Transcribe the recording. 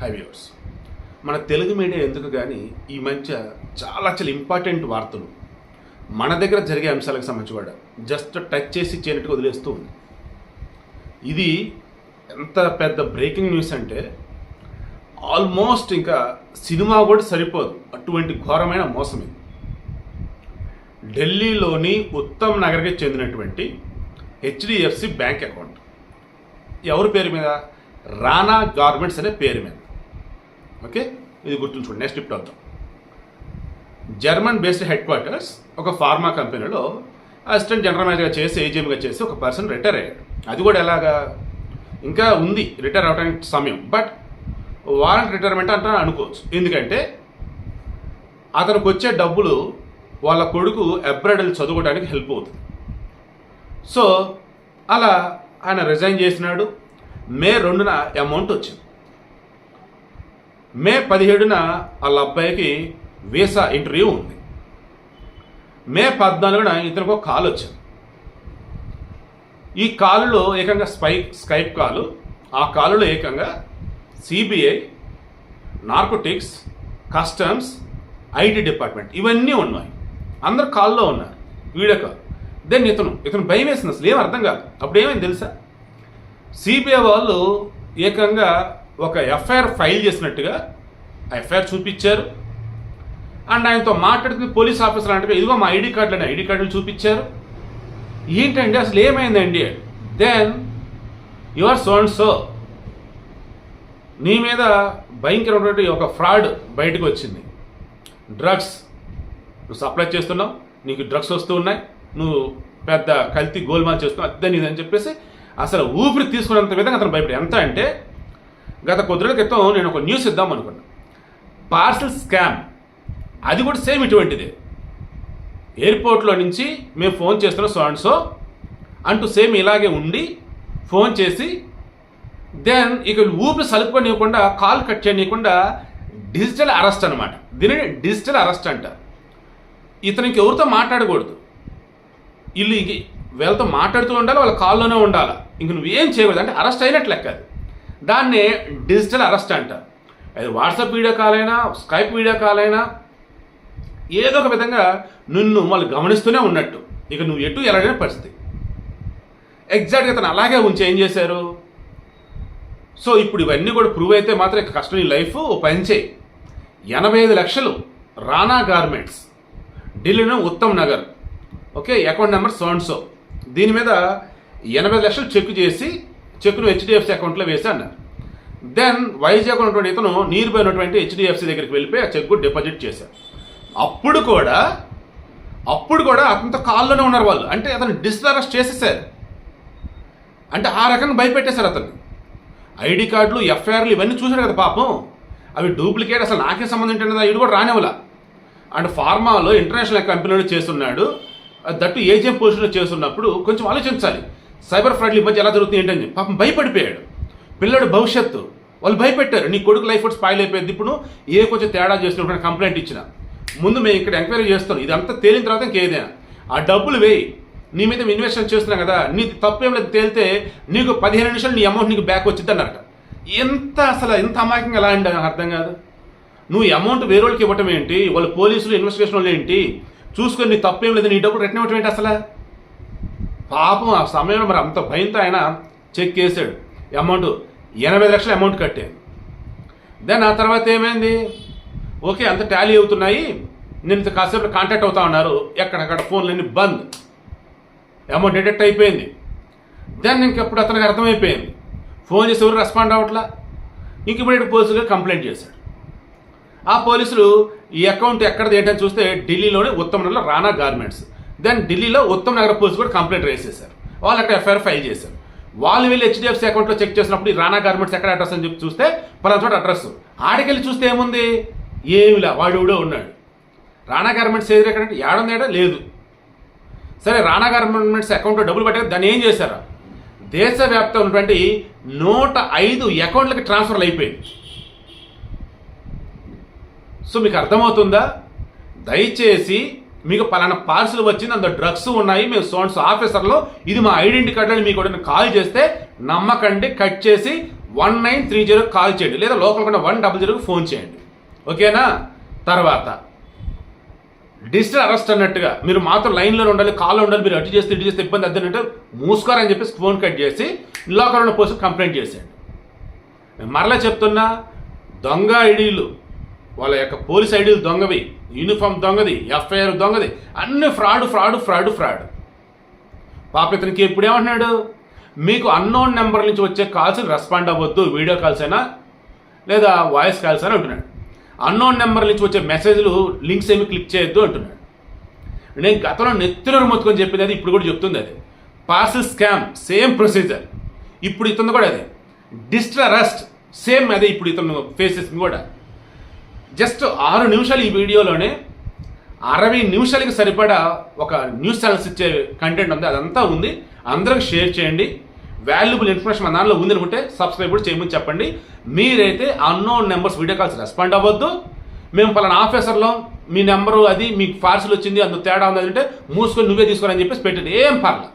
High viewers, మన Telugu media ఎందుకు కానీ ఈ మధ్య చాలా ఇంపార్టెంట్ వార్తలు మన దగ్గర జరిగే అంశాలకు సంబంధించి కూడా జస్ట్ టచ్ చేసి చేయనట్టుగా వదిలేస్తూ ఉంది. ఇది ఎంత పెద్ద బ్రేకింగ్ న్యూస్ అంటే ఆల్మోస్ట్ ఇంకా సినిమా కూడా సరిపోదు, అటువంటి ఘోరమైన మోసం ఇది. ఢిల్లీలోని ఉత్తమ్ నగర్కి చెందినటువంటి హెచ్డిఎఫ్సి బ్యాంక్ అకౌంట్ ఎవరి పేరు మీద? రానా గార్మెంట్స్ అనే పేరు మీద. ఓకే, ఇది గుర్తుంచుకోండి. నెక్స్ట్ టిప్ వద్దాం. జర్మన్ బేస్డ్ హెడ్ క్వార్టర్స్ ఒక ఫార్మా కంపెనీలో అసిస్టెంట్ జనరల్ మేనేజర్గా చేసి ఏజీఎంగా చేసి ఒక పర్సన్ రిటైర్ అయ్యాడు. అది కూడా ఎలాగా, ఇంకా ఉంది రిటైర్ అవడానికి సమయం, బట్ వారంట్ రిటైర్మెంట్ అంటే అనుకోవచ్చు. ఎందుకంటే అతనికి వచ్చే డబ్బులు వాళ్ళ కొడుకు అబ్రాడ్ చదువుకోవడానికి హెల్ప్ అవుతుంది. సో అలా ఆయన రిజైన్ చేసినాడు. మే 2న అమౌంట్ వచ్చింది. మే 17న వాళ్ళ అబ్బాయికి వీసా ఇంటర్వ్యూ ఉంది. మే 14న ఇతనికి ఒక కాల్ వచ్చింది. ఈ కాలులో ఏకంగా స్కైప్ కాలు. ఆ కాలులో ఏకంగా CBI, narcotics, customs, IT department ఇవన్నీ ఉన్నాయి. అందరు కాల్లో ఉన్నారు, వీడియో కాల్. దెన్ ఇతను భయం వేసింది, అసలు ఏం అర్థం కాదు. అప్పుడు ఏమైంది తెలుసా? సిబిఐ వాళ్ళు ఏకంగా ఒక ఎఫ్ఐఆర్ ఫైల్ చేసినట్టుగా ఎఫ్ఐఆర్ చూపించారు. అండ్ ఆయనతో మాట్లాడుతున్న పోలీస్ ఆఫీసర్ అంటే ఇదిగో మా ఐడి కార్డులు చూపించారు. ఏంటండి అసలు ఏమైందండి? Then your so and so, నీ మీద భయంకరమైనటువంటి ఒక ఫ్రాడ్ బయటకు వచ్చింది. డ్రగ్స్ నువ్వు సప్లై చేస్తున్నావు, నీకు డ్రగ్స్ వస్తూ ఉన్నాయి, నువ్వు పెద్ద కల్తీ గోల్మాల్ చేస్తున్నావు, అద్దని ఇదని చెప్పేసి అసలు ఊపిరి తీసుకున్నంత విధంగా అతను భయపడి. ఎంత అంటే గత కొద్ది రోజుల క్రితం నేను ఒక న్యూస్ ఇద్దాం అనుకున్నా. పార్సల్ స్కామ్, అది కూడా సేమ్ ఇటువంటిదే. ఎయిర్పోర్ట్లో నుంచి మేము ఫోన్ చేస్తున్నాం సో అండ్ సో అంటూ సేమ్ ఇలాగే ఉండి ఫోన్ చేసి దెన్ ఇక ఊపిరి సలుపుకొనివ్వకుండా, కాల్ కట్ చేయనీయకుండా డిజిటల్ అరెస్ట్ అనమాట. దీనిని డిజిటల్ అరెస్ట్ అంటారు. ఇతనికి ఎవరితో మాట్లాడకూడదు, వీళ్ళతో మాట్లాడుతూ ఉండాలి, వాళ్ళ కాల్లోనే ఉండాలి, ఇంక నువ్వేం చేయకూడదు. అంటే అరెస్ట్ అయినట్లు లెక్క. దాన్నే డిజిటల్ అరెస్ట్ అంటారు. అది వాట్సాప్ వీడియో కాల్ అయినా, స్కైప్ వీడియో కాల్ అయినా ఏదో ఒక విధంగా నిన్ను వాళ్ళు గమనిస్తూనే ఉన్నట్టు, ఇక నువ్వు ఎటు ఎలాగైన పరిస్థితి. ఎగ్జాక్ట్గా అతను అలాగే ఉంచి ఏం చేశారు? సో ఇప్పుడు ఇవన్నీ కూడా ప్రూవ్ అయితే మాత్రం ఇక కష్టం ఈ లైఫ్. ఓ పని చేయి, 85 లక్షలు రానా గార్మెంట్స్, ఢిల్లీలో Uttam Nagar, okay, account number so and so, దీని మీద 85 లక్షలు చెక్ చేసి చెక్ను హెచ్డిఎఫ్సి అకౌంట్లో వేసి అన్నారు. దెన్ వైజాగ్ ఉన్నటువంటి ఇతను నియర్ బై ఉన్నటువంటి హెచ్డిఎఫ్సి దగ్గరికి వెళ్ళిపోయి ఆ చెక్ డిపాజిట్ చేశారు. అప్పుడు కూడా అతనితో కాల్లోనే ఉన్నారు వాళ్ళు. అంటే అతను డిజిటల్ అరెస్ట్ చేసేసారు. అంటే ఆ రకంగా భయపెట్టేశారు అతను. ఐడి కార్డులు, ఎఫ్ఐఆర్లు ఇవన్నీ చూశారు కదా పాపం, అవి డూప్లికేట్, అసలు నాకే సంబంధం ఏంటంటే ఇవి కూడా రానివ్వాల. అండ్ ఫార్మాలో ఇంటర్నేషనల్ కంపెనీలో చేస్తున్నాడు, దట్టు ఏజెంట్ పొజిషన్లో చేస్తున్నప్పుడు కొంచెం ఆలోచించాలి. సైబర్ ఫ్రాడ్లు ఈ మధ్య ఎలా జరుగుతుంది ఏంటని పాపం భయపడిపోయాడు. పిల్లడు భవిష్యత్తు వాళ్ళు భయపెట్టారు, నీ కొడుకు లైఫ్ స్పాయిల్ అయిపోయింది, ఇప్పుడు కొంచెం తేడా చేస్తున్నప్పుడు కంప్లైంట్ ఇచ్చిన ముందు మేము ఇక్కడ ఎంక్వైరీ చేస్తాం, ఇదంతా తేలిన తర్వాత ఇంకేదైనా ఆ డబ్బులు వేయి, నీ మీద ఇన్వెస్ట్మెంట్ చేస్తున్నాం కదా, నీ తప్పేం లేదు తేలితే నీకు 15 నిమిషాలు నీ అమౌంట్ నీకు బ్యాక్ వచ్చింది అన్నట్టు. ఎంత అమాయకంగా ఎలా అండి నాకు అర్థం కాదు. నువ్వు అమౌంట్ వేరే వాళ్ళకి ఇవ్వటం ఏంటి, వాళ్ళు పోలీసులు ఇన్వెస్టిగేషన్ వాళ్ళు ఏంటి చూసుకొని నీ తప్పేం లేదు, నీ డబ్బులు రిటర్న్ ఇవ్వటం ఏంటి అసలు? పాపం ఆ సమయంలో మరి అంత భయంతో ఆయన చెక్ చేశాడు. అమౌంట్ 85 లక్షల అమౌంట్ కట్టాను. దెన్ ఆ తర్వాత ఏమైంది? ఓకే, అంత టాలీ అవుతున్నాయి, నేను కాసేపు కాంటాక్ట్ అవుతా ఉన్నారు, ఎక్కడక్కడ ఫోన్లన్నీ బంద్, అమౌంట్ డిటెక్ట్ అయిపోయింది. దెన్ ఇంకెప్పుడు అతనికి అర్థమైపోయింది, ఫోన్ చేసి ఎవరు రెస్పాండ్ అవ్వట్లా. ఇంక ఇప్పుడు పోలీసులు కంప్లైంట్ చేశాడు. ఆ పోలీసులు ఈ అకౌంట్ ఎక్కడది ఏంటని చూస్తే ఢిల్లీలోని ఉత్తమ్ నగర్లో రానా గార్మెంట్స్. దెన్ ఢిల్లీలో ఉత్తమ్ నగర్ పోలీసు కూడా కంప్లైంట్ రేస్ చేశారు. వాళ్ళు అక్కడ ఎఫ్ఐఆర్ ఫైల్ చేశారు. వాళ్ళు వెళ్ళి హెచ్డిఎఫ్సి అకౌంట్లో చెక్ చేసినప్పుడు ఈ రానా గార్మెంట్స్ ఎక్కడ అడ్రస్ అని చెప్పి చూస్తే పలానా చోట అడ్రస్. ఆడికెళ్ళి చూస్తే ఏముంది? ఏమిలా, వాడు ఉన్నాడు. రానా గార్మెంట్స్ ఏది ఎక్కడంటే ఏడుందేడా లేదు. సరే, రానా గార్మెంట్స్ అకౌంట్లో డబ్బులు పట్టారు, దాన్ని ఏం చేశారు? దేశవ్యాప్తంగా ఉన్నటువంటి 105 అకౌంట్లకి ట్రాన్స్ఫర్లు అయిపోయింది. సో మీకు అర్థమవుతుందా? దయచేసి మీకు పలానా పార్సల్ వచ్చింది, అందులో డ్రగ్స్ ఉన్నాయి, మేము సోన్స్ ఆఫీసర్లో, ఇది మా ఐడెంటిటీ కార్డు అని మీకు కాల్ చేస్తే నమ్మకండి, కట్ చేసి 1930 కాల్ చేయండి, లేదా లోకల్ కూడా 100కు ఫోన్ చేయండి. ఓకేనా? తర్వాత డిజిటల్ అరెస్ట్ అన్నట్టుగా మీరు మాత్రం లైన్లో ఉండాలి, కాల్లో ఉండాలి, మీరు అటు చేస్తే ఇటు చేస్తే ఇబ్బంది అద్దనంటే మూసుకోరని చెప్పేసి ఫోన్ కట్ చేసి లోకల్ ఉన్న పోస్ట్ కంప్లైంట్ చేసేయండి. నేను మరలా చెప్తున్నా, దొంగ ఐడీలు, వాళ్ళ యొక్క పోలీస్ ఐడీలు దొంగవి, యూనిఫామ్ దొంగది, ఎఫ్ఐఆర్ దొంగది, అన్ని ఫ్రాడ్. పాప ఇతనికి ఇప్పుడు ఏమంటున్నాడు, మీకు అన్నోన్ నెంబర్ నుంచి వచ్చే కాల్స్ రెస్పాండ్ అవ్వద్దు, వీడియో కాల్స్ అయినా లేదా వాయిస్ కాల్స్ అయినా అంటున్నాడు. అన్నోన్ నెంబర్ నుంచి వచ్చే మెసేజ్లు లింక్స్ ఏమి క్లిక్ చేయొద్దు అంటున్నాడు. నేను గతంలో నెత్తిలో మొత్తుకొని చెప్పింది అది, ఇప్పుడు కూడా చెప్తుంది అది. పార్సల్ స్కామ్ సేమ్ ప్రొసీజర్, ఇప్పుడు ఇతను కూడా అదే. డిజిటల్ అరెస్ట్ సేమ్ అదే, ఇప్పుడు ఇతను ఫేస్ చేసింది కూడా. జస్ట్ 6 నిమిషాలు ఈ వీడియోలోనే 60 నిమిషాలకి సరిపడా ఒక న్యూస్ ఛానల్స్ ఇచ్చే కంటెంట్ ఉంది, అదంతా ఉంది. అందరికి షేర్ చేయండి. వాల్యుబుల్ ఇన్ఫర్మేషన్ మన దానిలో ఉంది అనుకుంటే సబ్స్క్రైబ్ కూడా చేయమని చెప్పండి. మీరైతే unknown numbers video calls respond అవ్వద్దు. మేము పలానా ఆఫీసర్లో మీ నెంబరు అది మీకు పార్సల్ వచ్చింది అందులో తేడా ఉంది అంటే మూసుకొని నువ్వే తీసుకోవాలని చెప్పేసి పెట్టండి, ఏం పర్లేదు.